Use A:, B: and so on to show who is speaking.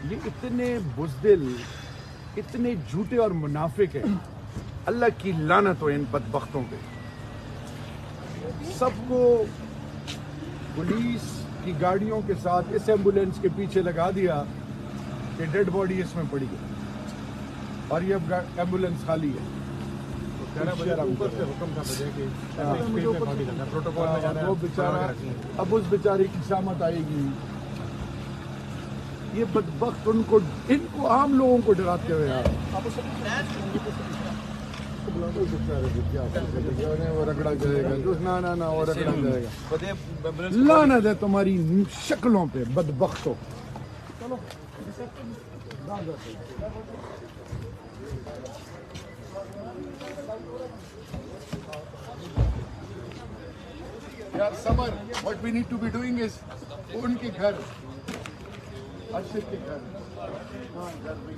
A: ये इतने बुज़दिल, इतने झूठे और मुनाफिक हैं। अल्लाह की लानत हो इन बदबख्तों पे। सबको पुलिस की गाड़ियों के साथ इस एम्बुलेंस के पीछे लगा दिया कि डेड बॉडी इसमें पड़ी है और ये अब एम्बुलेंस खाली है। ऊपर से हुक्म था मुझे कि प्रोटोकॉल में जाना है, वो बेचारा अब उस बेचारे की शामत आएगी। ये बदबख्त इनको आम लोगों को डराते हुए यार वो रगड़ा जाएगा ना वो रगड़ा जाएगा। लानत है तुम्हारी शक्लों पे बदबख्तों। यार Samar, what we need to be doing is उनके घर, अर्शिद के घर, हाँ घर भी